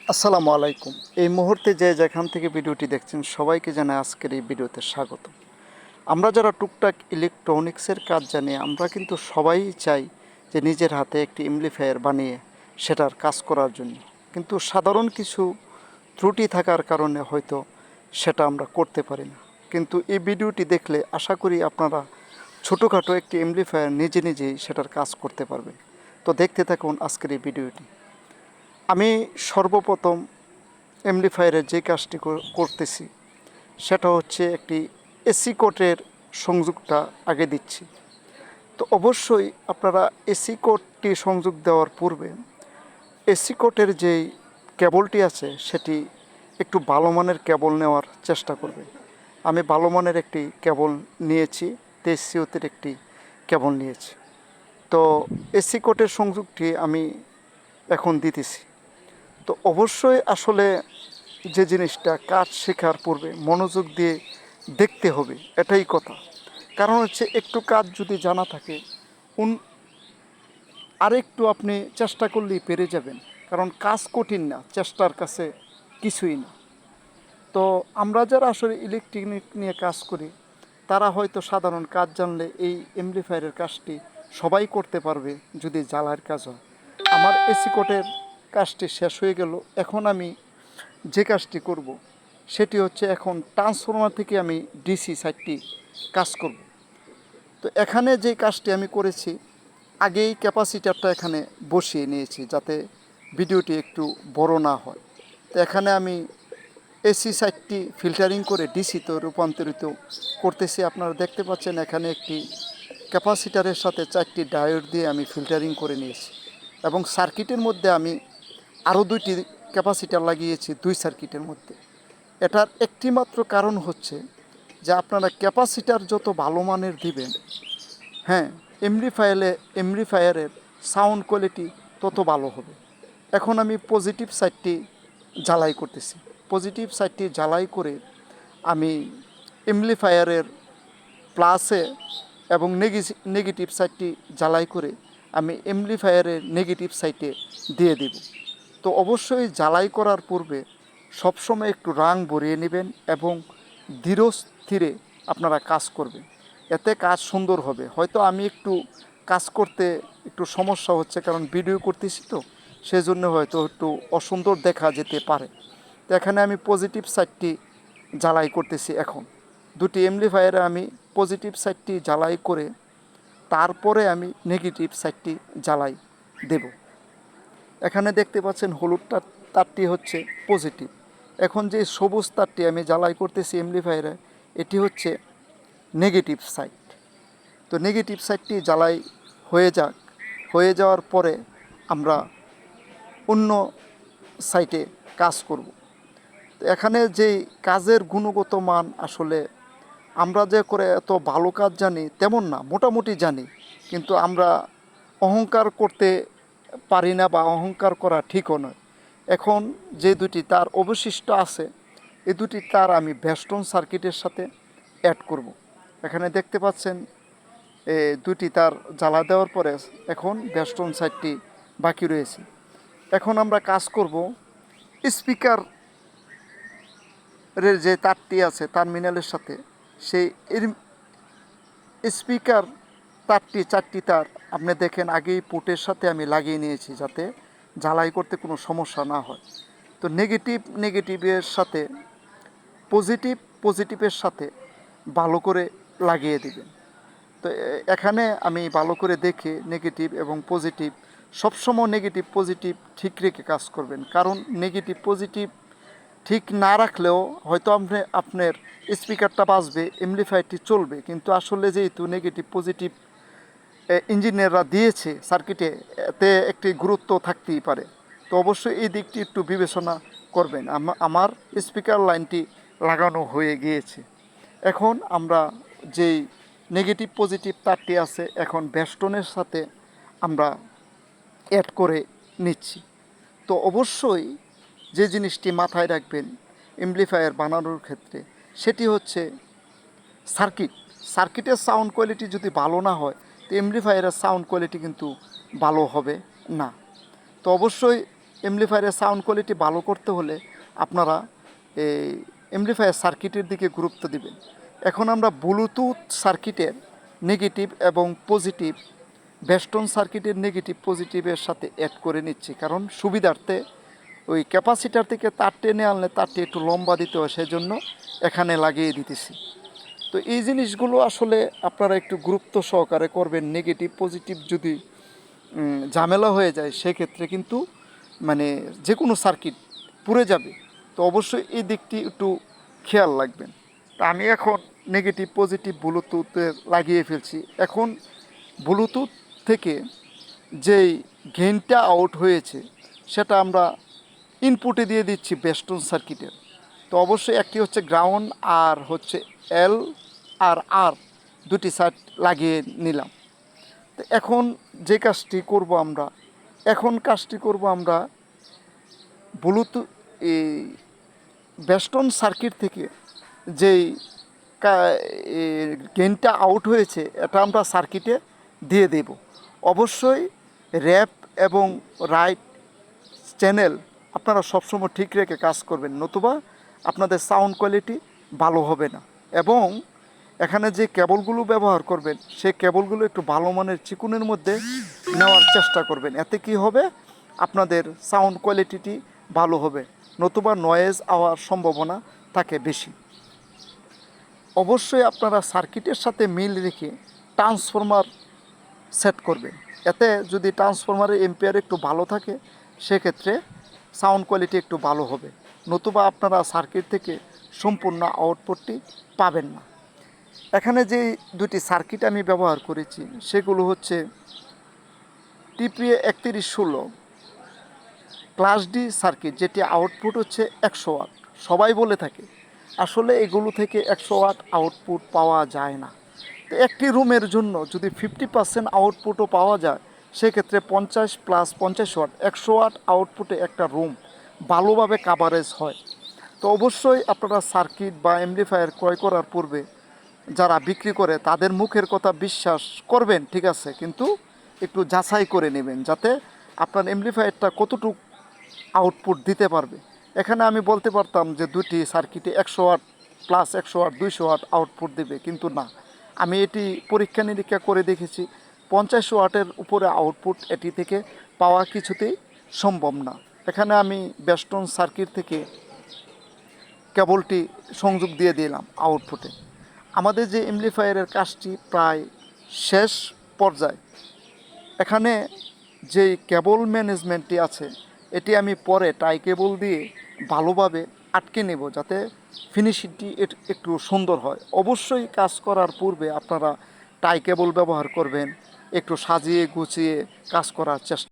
আসসালামু আলাইকুম। এই মুহূর্তে যেখান থেকে ভিডিওটি দেখছেন সবাইকে জানাই আজকের এই ভিডিওতে স্বাগত। আমরা যারা টুকটাক ইলেকট্রনিক্সের কাজ জানি আমরা কিন্তু সবাই চাই যে নিজের হাতে একটি এমপ্লিফায়ার বানিয়ে সেটার কাজ করার জন্য, কিন্তু সাধারণ কিছু ত্রুটি থাকার কারণে হয়তো সেটা আমরা করতে পারি না। কিন্তু এই ভিডিওটি দেখলে আশা করি আপনারা ছোটোখাটো একটি এমপ্লিফায়ার নিজে নিজেই সেটার কাজ করতে পারবেন। তো দেখতে থাকুন আজকের এই ভিডিওটি। আমি সর্বপ্রথম এমপ্লিফায়ারের যে কাজটি করতেছি সেটা হচ্ছে একটি এসি কোডের সংযোগটা আগে দিচ্ছি। তো অবশ্যই আপনারা এসি কোডটি সংযোগ দেওয়ার পূর্বে এসি কোডের যেই কেবলটি আছে সেটি একটু ভালো মানের কেবল নেওয়ার চেষ্টা করবেন। আমি ভালো মানের একটি কেবল নিয়েছি, 23 সিওতের একটি কেবল নিয়েছি। তো এসি কোডের সংযোগটি আমি এখন দিতেছি। তো অবশ্যই আসলে যে জিনিসটা কাজ শেখার পূর্বে মনোযোগ দিয়ে দেখতে হবে, এটাই কথা। কারণ হচ্ছে একটু কাজ যদি জানা থাকে আরেকটু আপনি চেষ্টা করলেই পেরে যাবেন। কারণ কাজ কঠিন না, চেষ্টার কাছে কিছুই না। তো আমরা যারা আসলে ইলেকট্রনিক নিয়ে কাজ করি তারা হয়তো সাধারণ কাজ জানলে এই এমপ্লিফায়ারের কাজটি সবাই করতে পারবে যদি জ্বালার কাজ হয়। আমার এসি কোটের কাজটি শেষ হয়ে গেল। এখন আমি যে কাজটি করব সেটি হচ্ছে এখন ট্রান্সফরমার থেকে আমি ডিসি সাইডটি কাজ করব। তো এখানে যে কাজটি আমি করেছি, আগেই ক্যাপাসিটারটা এখানে বসিয়ে নিয়েছি যাতে ভিডিওটি একটু বড় না হয়। তো এখানে আমি এসি সাইডটি ফিল্টারিং করে ডিসিতে রূপান্তরিত করতেছি। আপনারা দেখতে পাচ্ছেন এখানে একটি ক্যাপাসিটারের সাথে 4টি ডায়োড দিয়ে আমি ফিল্টারিং করে নিয়েছি এবং সার্কিটের মধ্যে আমি আরও 2টি ক্যাপাসিটার লাগিয়েছি 2 সার্কিটের মধ্যে। এটার একটি মাত্র কারণ হচ্ছে যে আপনারা ক্যাপাসিটার যত ভালো মানের দিবেন, হ্যাঁ, এমপ্লিফায়ারের সাউন্ড কোয়ালিটি তত ভালো হবে। এখন আমি পজিটিভ সাইডটি জ্বালাই করতেছি। পজিটিভ সাইডটি জ্বালাই করে আমি এমপ্লিফায়ারের প্লাসে এবং নেগেটিভ সাইডটি জ্বালাই করে আমি এমপ্লিফায়ারের নেগেটিভ সাইডে দিয়ে দেব। তো অবশ্যই জ্বালাই করার পূর্বে সবসময় একটু রাং ভরিয়ে নেবেন এবং ধীর স্থিরে আপনারা কাজ করবেন, এতে কাজ সুন্দর হবে। হয়তো আমি একটু কাজ করতে একটু সমস্যা হচ্ছে কারণ ভিডিও করতেছি, তো সেজন্য হয়তো একটু অসুন্দর দেখা যেতে পারে। তো এখানে আমি পজিটিভ সাইডটি জ্বালাই করতেছি। এখন 2টি এমপ্লিফায়ারে আমি পজিটিভ সাইডটি জ্বালাই করে তারপরে আমি নেগেটিভ সাইডটি জ্বালাই দেব। এখানে দেখতে পাচ্ছেন হলুদ তারটি হচ্ছে পজিটিভ। এখন যে সবুজ তারটি আমি জ্বালাই করতেছি এমপ্লিফায়ারে, এটি হচ্ছে নেগেটিভ সাইড। তো নেগেটিভ সাইডটি জ্বালাই হয়ে যাওয়ার পরে আমরা অন্য সাইটে কাজ করব। তো এখানে যেই কাজের গুণগত মান আসলে আমরা যে করে এত ভালো কাজ জানি তেমন না, মোটামুটি জানি, কিন্তু আমরা অহংকার করতে পারি না বা অহংকার করা ঠিকও নয়। এখন যে 2টি তার অবশিষ্ট আছে এই 2টি তার আমি ভেস্টন সার্কিটের সাথে অ্যাড করব। এখানে দেখতে পাচ্ছেন 2টি তার জ্বালা দেওয়ার পরে এখন ভেস্টন সাইডটি বাকি রয়েছে। এখন আমরা কাজ করব স্পিকারের যে তারটি আছে টার্মিনালের সাথে, সেই স্পিকার তারটি 4টি তার আপনি দেখেন আগেই পোর্টের সাথে আমি লাগিয়ে নিয়েছি যাতে জ্বালাই করতে কোনো সমস্যা না হয়। তো নেগেটিভের সাথে পজিটিভের সাথে ভালো করে লাগিয়ে দিবেন। তো এখানে আমি ভালো করে দেখে নেগেটিভ এবং পজিটিভ সবসময় নেগেটিভ পজিটিভ ঠিক রেখে কাজ করবেন। কারণ নেগেটিভ পজিটিভ ঠিক না রাখলেও হয়তো আপনার স্পিকারটা বাজবে, এমপ্লিফায়ারটি চলবে, কিন্তু আসলে যেহেতু নেগেটিভ পজিটিভ ইঞ্জিনিয়াররা দিয়েছে সার্কিটে, এতে একটি গুরুত্ব থাকতেই পারে। তো অবশ্যই এই দিকটি একটু বিবেচনা করবেন। আমার স্পিকার লাইনটি লাগানো হয়ে গিয়েছে। এখন আমরা যেই নেগেটিভ পজিটিভ তারটি আছে এখন বেস্টনের সাথে আমরা অ্যাড করে নিচ্ছি। তো অবশ্যই যে জিনিসটি মাথায় রাখবেন এমপ্লিফায়ার বানানোর ক্ষেত্রে সেটি হচ্ছে সার্কিটের সাউন্ড কোয়ালিটি যদি ভালো না হয় তো এমপ্লিফায়ারের সাউন্ড কোয়ালিটি কিন্তু ভালো হবে না। তো অবশ্যই এমপ্লিফায়ারের সাউন্ড কোয়ালিটি ভালো করতে হলে আপনারা এই এমপ্লিফায়ার সার্কিটের দিকে গুরুত্ব দিবেন। এখন আমরা ব্লুটুথ সার্কিটের নেগেটিভ এবং পজিটিভ বেস্টন সার্কিটের নেগেটিভ পজিটিভের সাথে অ্যাড করে নিচ্ছি, কারণ সুবিধার্থে ওই ক্যাপাসিটার থেকে তার টেনে আনলে তারটি একটু লম্বা দিতে হয়, সেজন্য এখানে লাগিয়ে দিতেছি। তো এই জিনিসগুলো আসলে আপনারা একটু গুরুত্ব সহকারে করবেন। নেগেটিভ পজিটিভ যদি ঝামেলা হয়ে যায় সেক্ষেত্রে কিন্তু মানে যে কোনো সার্কিট পুড়ে যাবে। তো অবশ্যই এই দিকটি একটু খেয়াল রাখবেন। তা আমি এখন নেগেটিভ পজিটিভ ব্লুটুথে লাগিয়ে ফেলছি। এখন ব্লুটুথ থেকে যেই গেইনটা আউট হয়েছে সেটা আমরা ইনপুটে দিয়ে দিচ্ছি বেস্টন সার্কিটের। তো অবশ্যই একটি হচ্ছে গ্রাউন্ড আর হচ্ছে এল আর আর দুটি সাইড লাগিয়ে নিলাম। তো এখন যে কাজটি করব আমরা ব্লুটুথ এই বেস্টন সার্কিট থেকে যেই গেইনটা আউট হয়েছে এটা আমরা সার্কিটে দিয়ে দেব। অবশ্যই র্যাপ এবং রাইট চ্যানেল আপনারা সবসময় ঠিক রেখে কাজ করবেন, নতুবা আপনাদের সাউন্ড কোয়ালিটি ভালো হবে না। এবং এখানে যে কেবলগুলো ব্যবহার করবেন সেই কেবলগুলো একটু ভালো মানের চিকুনের মধ্যে নেওয়ার চেষ্টা করবেন। এতে কি হবে, আপনাদের সাউন্ড কোয়ালিটিটি ভালো হবে, নতুবা নয়েজ হওয়ার সম্ভাবনা থাকে বেশি। অবশ্যই আপনারা সার্কিটের সাথে মিল রেখে ট্রান্সফরমার সেট করবেন। এতে যদি ট্রান্সফরমারের এম্পিয়ার একটু ভালো থাকে সেক্ষেত্রে সাউন্ড কোয়ালিটি একটু ভালো হবে, নতুবা আপনারা সার্কিট থেকে সম্পূর্ণ আউটপুটটি পাবেন না। এখানে যে দুটি সার্কিট আমি ব্যবহার করেছি সেগুলো হচ্ছে টিপিএ 3116 ক্লাস ডি সার্কিট, যেটি আউটপুট হচ্ছে 100 ওয়াট। সবাই বলে থাকে, আসলে এগুলো থেকে 100 ওয়াট আউটপুট পাওয়া যায় না। তো একটি রুমের জন্য যদি 50% আউটপুটও পাওয়া যায় সেক্ষেত্রে 50 + 50 ওয়াট 100 ওয়াট আউটপুটে একটা রুম ভালোভাবে কাভারেজ হয়। তো অবশ্যই আপনারা সার্কিট বা অ্যামপ্লিফায়ার ক্রয় করার পূর্বে যারা বিক্রি করে তাদের মুখের কথা বিশ্বাস করবেন, ঠিক আছে, কিন্তু একটু যাচাই করে নেবেন যাতে আপনার অ্যামপ্লিফায়ারটা কতটুকু আউটপুট দিতে পারবে। এখানে আমি বলতে পারতাম যে দুটি সার্কিটে 100 watt plus 100 watt 200 watt output দেবে, কিন্তু না, আমি এটি পরীক্ষা নিরীক্ষা করে দেখেছি 50 ওয়াটের উপরে আউটপুট এটি থেকে পাওয়া কিছুতেই সম্ভব না। এখানে আমি বেস্টন সার্কিট থেকে কেবলটি সংযোগ দিয়ে দিলাম আউটপুটে। আমাদের যে অ্যামপ্লিফায়ারের কাজটি প্রায় শেষ পর্যায়ে। এখানে যেই কেবল ম্যানেজমেন্টটি আছে এটি আমি পরে টাই কেবল দিয়ে ভালোভাবে আটকে নেব যাতে ফিনিশিংটি একটু সুন্দর হয়। অবশ্যই কাজ করার পূর্বে আপনারা টাই কেবল ব্যবহার করবেন, একটু সাজিয়ে গুছিয়ে কাজ করার চেষ্টা